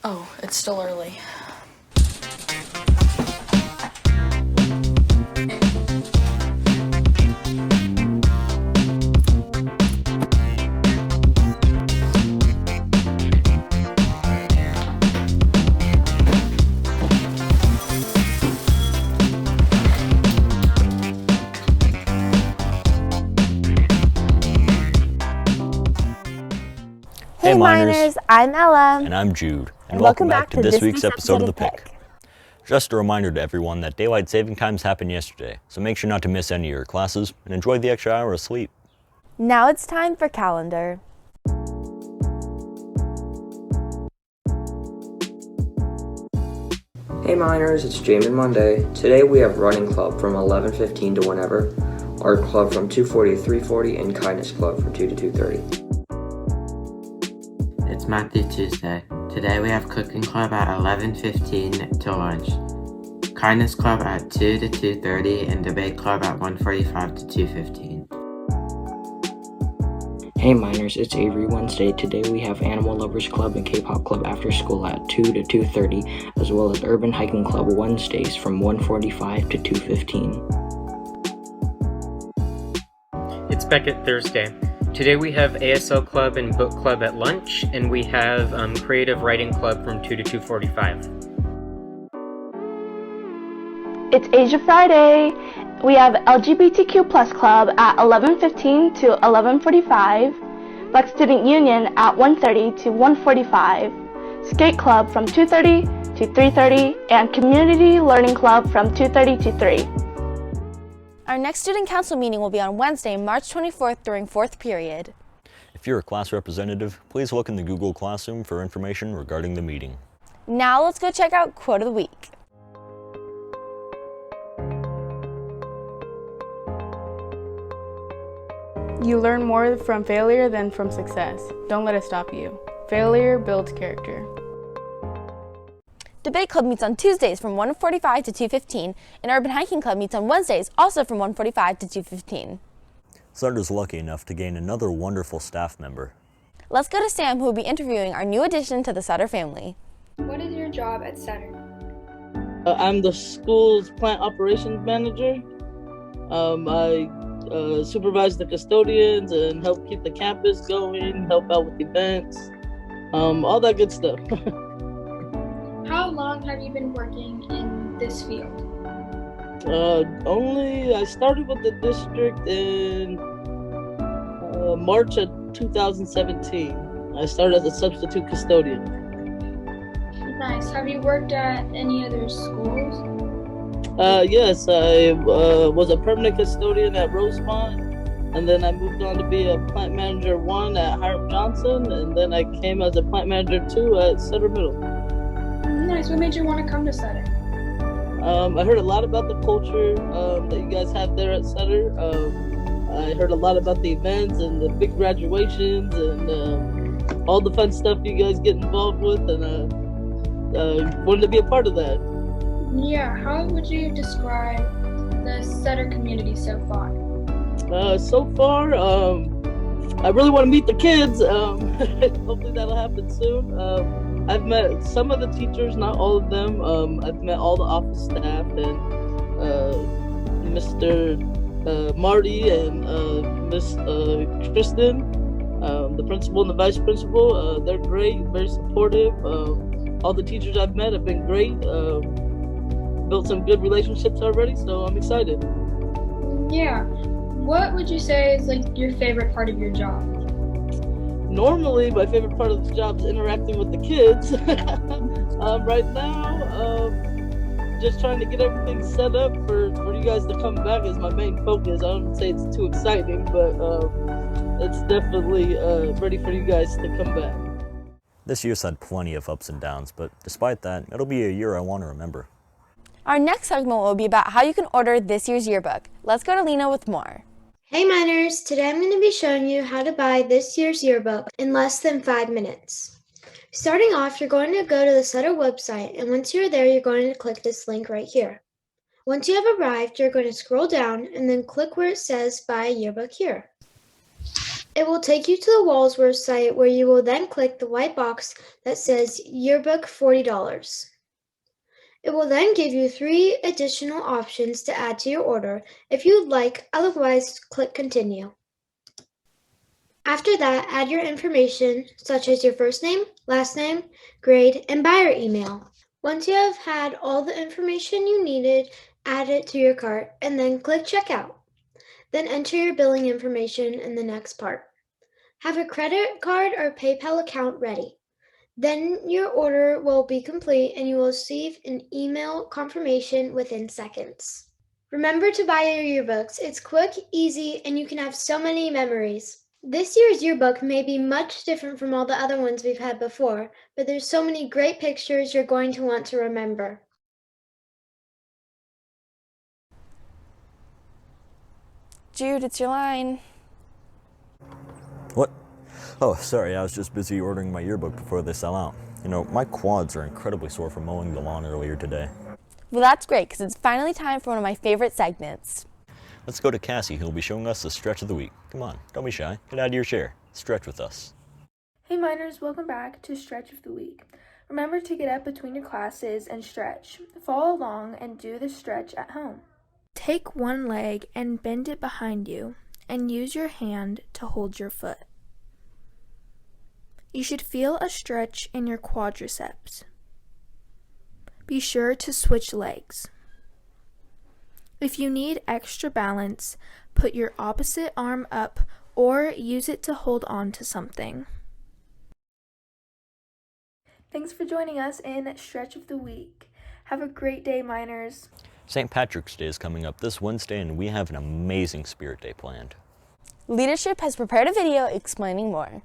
Oh, it's still early. Hey Miners, I'm Ella. And I'm Jude. And welcome back to this week's episode of The Pick. Just a reminder to everyone that daylight saving times happened yesterday, so make sure not to miss any of your classes and enjoy the extra hour of sleep. Now it's time for calendar. Hey Miners, it's Jamin Monday. Today we have Running Club from 11:15 to whenever, Art Club from 2:40 to 3:40, and Kindness Club from 2 to 2:30. It's Matthew Tuesday. Today we have Cooking Club at 11:15 to lunch, Kindness Club at 2 to 2:30, and Debate Club at 1:45 to 2:15. Hey Miners, it's Avery Wednesday. Today we have Animal Lovers Club and K-Pop Club after school at 2 to 2:30, as well as Urban Hiking Club Wednesdays from 1:45 to 2:15. It's Beckett Thursday. Today we have ASL Club and Book Club at lunch, and we have Creative Writing Club from 2 to 2:45. It's Asia Friday. We have LGBTQ Plus Club at 11:15 to 11:45, Black Student Union at 1:30 to 1:45, Skate Club from 2:30 to 3:30, and Community Learning Club from 2:30 to 3. Our next student council meeting will be on Wednesday, March 24th during 4th period. If you're a class representative, please look in the Google Classroom for information regarding the meeting. Now let's go check out Quote of the Week. You learn more from failure than from success. Don't let it stop you. Failure builds character. Debate Club meets on Tuesdays from 1:45 to 2:15, and Urban Hiking Club meets on Wednesdays also from 1:45 to 2:15. Sutter's lucky enough to gain another wonderful staff member. Let's go to Sam, who will be interviewing our new addition to the Sutter family. What is your job at Sutter? I'm the school's plant operations manager. I supervise the custodians and help keep the campus going, help out with events, all that good stuff. How long have you been working in this field? I started with the district in March of 2017. I started as a substitute custodian. Nice. Have you worked at any other schools? Yes, I was a permanent custodian at Rosemont, and then I moved on to be a plant manager 1 at Hiram Johnson, and then I came as a plant manager 2 at Sutter Middle. Nice. What made you want to come to Sutter? I heard a lot about the culture that you guys have there at Sutter. I heard a lot about the events and the big graduations and all the fun stuff you guys get involved with, and wanted to be a part of that. Yeah, how would you describe the Sutter community so far? So far, I really want to meet the kids. Hopefully that'll happen soon. I've met some of the teachers, not all of them. I've met all the office staff and Mr. Marty and Miss Kristen, the principal and the vice principal. They're great, very supportive. All the teachers I've met have been great. Built some good relationships already, so I'm excited. Yeah. What would you say is like your favorite part of your job? Normally, my favorite part of the job is interacting with the kids. Right now, just trying to get everything set up for you guys to come back is my main focus. I don't say it's too exciting, but it's definitely ready for you guys to come back. This year's had plenty of ups and downs, but despite that, it'll be a year I want to remember. Our next segment will be about how you can order this year's yearbook. Let's go to Lena with more. Hey Miners, today I'm going to be showing you how to buy this year's yearbook in less than 5 minutes. Starting off, you're going to go to the Sutter website, and once you're there, you're going to click this link right here. Once you have arrived, you're going to scroll down and then click where it says buy a yearbook here. It will take you to the Walsworth site where you will then click the white box that says Yearbook $40. It will then give you 3 additional options to add to your order if you would like, otherwise click Continue. After that, add your information such as your first name, last name, grade, and buyer email. Once you have had all the information you needed, add it to your cart and then click Checkout. Then enter your billing information in the next part. Have a credit card or PayPal account ready. Then your order will be complete and you will receive an email confirmation within seconds. Remember to buy your yearbooks. It's quick, easy, and you can have so many memories. This year's yearbook may be much different from all the other ones we've had before, but there's so many great pictures you're going to want to remember. Jude, it's your line. What? Oh, sorry, I was just busy ordering my yearbook before they sell out. You know, my quads are incredibly sore from mowing the lawn earlier today. Well, that's great, because it's finally time for one of my favorite segments. Let's go to Cassie, who will be showing us the stretch of the week. Come on, don't be shy. Get out of your chair. Stretch with us. Hey minors, welcome back to Stretch of the Week. Remember to get up between your classes and stretch. Follow along and do the stretch at home. Take one leg and bend it behind you and use your hand to hold your foot. You should feel a stretch in your quadriceps. Be sure to switch legs. If you need extra balance, put your opposite arm up or use it to hold on to something. Thanks for joining us in Stretch of the Week. Have a great day, minors. St. Patrick's Day is coming up this Wednesday, and we have an amazing Spirit Day planned. Leadership has prepared a video explaining more.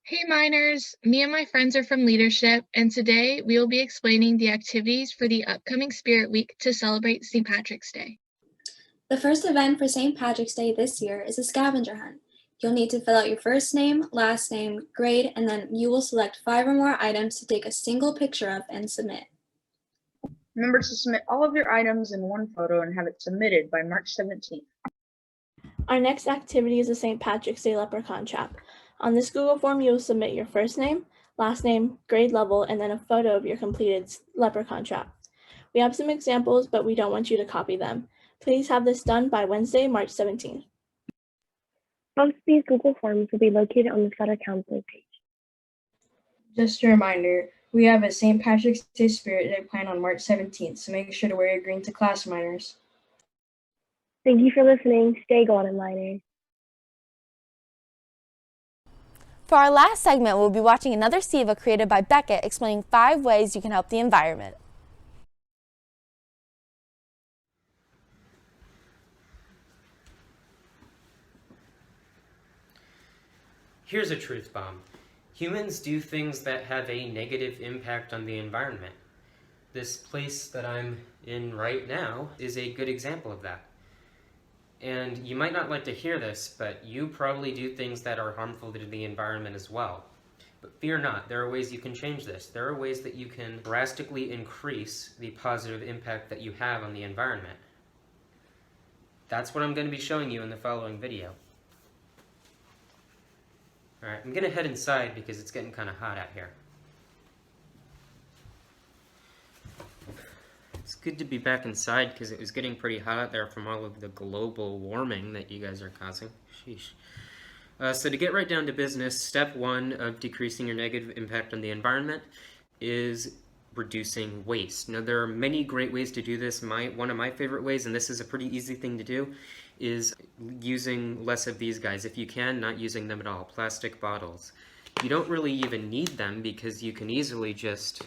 Hey minors, me and my friends are from Leadership, and today we will be explaining the activities for the upcoming Spirit Week to celebrate St. Patrick's Day. The first event for St. Patrick's Day this year is a scavenger hunt. You'll need to fill out your first name, last name, grade, and then you will select 5 or more items to take a single picture of and submit. Remember to submit all of your items in one photo and have it submitted by March 17th. Our next activity is a St. Patrick's Day Leprechaun Trap. On this Google form, you will submit your first name, last name, grade level, and then a photo of your completed leprechaun trap. We have some examples, but we don't want you to copy them. Please have this done by Wednesday, March 17th. Both of these Google Forms will be located on the Sutter Counseling page. Just a reminder, we have a St. Patrick's Day Spirit Day planned on March 17th, so make sure to wear your green to class, minors. Thank you for listening. Stay golden, minors. For our last segment, we'll be watching another SIVA created by Beckett explaining 5 ways you can help the environment. Here's a truth bomb. Humans do things that have a negative impact on the environment. This place that I'm in right now is a good example of that. And you might not like to hear this, but you probably do things that are harmful to the environment as well. But fear not, there are ways you can change this. There are ways that you can drastically increase the positive impact that you have on the environment. That's what I'm going to be showing you in the following video. Alright, I'm going to head inside because it's getting kind of hot out here. It's good to be back inside because it was getting pretty hot out there from all of the global warming that you guys are causing. Sheesh. So to get right down to business, step 1 of decreasing your negative impact on the environment is reducing waste. Now there are many great ways to do this. One of my favorite ways, and this is a pretty easy thing to do, is using less of these guys. If you can, not using them at all. Plastic bottles. You don't really even need them because you can easily just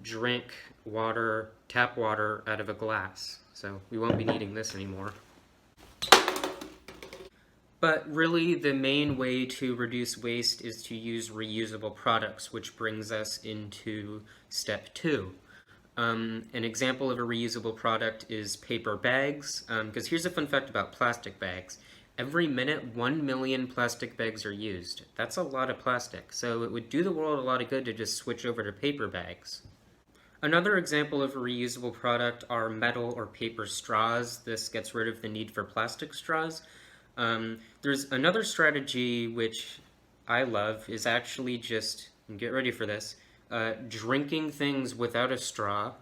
drink water, tap water out of a glass. So we won't be needing this anymore. But really the main way to reduce waste is to use reusable products, which brings us into step 2. An example of a reusable product is paper bags, because here's a fun fact about plastic bags. Every minute, 1 million plastic bags are used. That's a lot of plastic, so it would do the world a lot of good to just switch over to paper bags. Another example of a reusable product are metal or paper straws. This gets rid of the need for plastic straws. There's another strategy which I love is actually just, and get ready for this, drinking things without a straw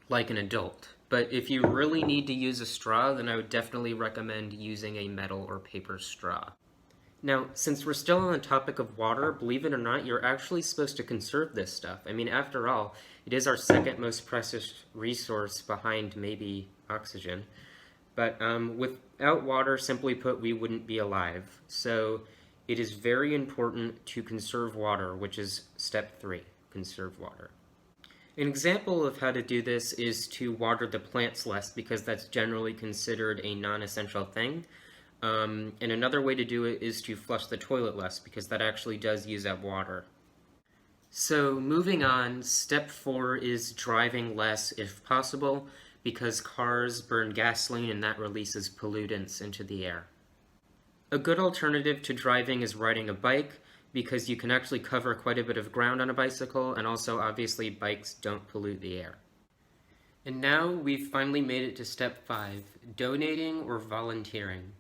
like an adult. But if you really need to use a straw, then I would definitely recommend using a metal or paper straw. Now, since we're still on the topic of water, believe it or not, you're actually supposed to conserve this stuff. I mean, after all, it is our second most precious resource behind maybe oxygen. But without water, simply put, we wouldn't be alive. So it is very important to conserve water, which is step 3, conserve water. An example of how to do this is to water the plants less, because that's generally considered a non-essential thing. And another way to do it is to flush the toilet less, because that actually does use up water. So moving on, step 4 is driving less if possible, because cars burn gasoline and that releases pollutants into the air. A good alternative to driving is riding a bike, because you can actually cover quite a bit of ground on a bicycle, and also obviously bikes don't pollute the air. And now we've finally made it to step 5, donating or volunteering.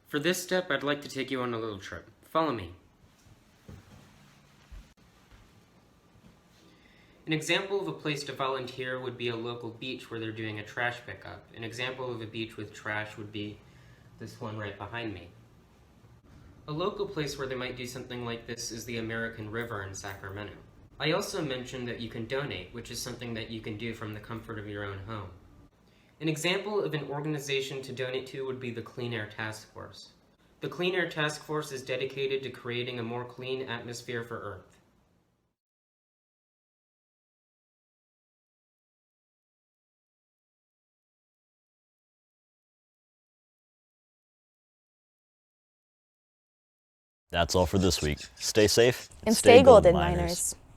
For this step, I'd like to take you on a little trip. Follow me. An example of a place to volunteer would be a local beach where they're doing a trash pickup. An example of a beach with trash would be this one right behind me. A local place where they might do something like this is the American River in Sacramento. I also mentioned that you can donate, which is something that you can do from the comfort of your own home. An example of an organization to donate to would be the Clean Air Task Force. The Clean Air Task Force is dedicated to creating a more clean atmosphere for Earth. That's all for this week. Stay safe And stay golden, miners.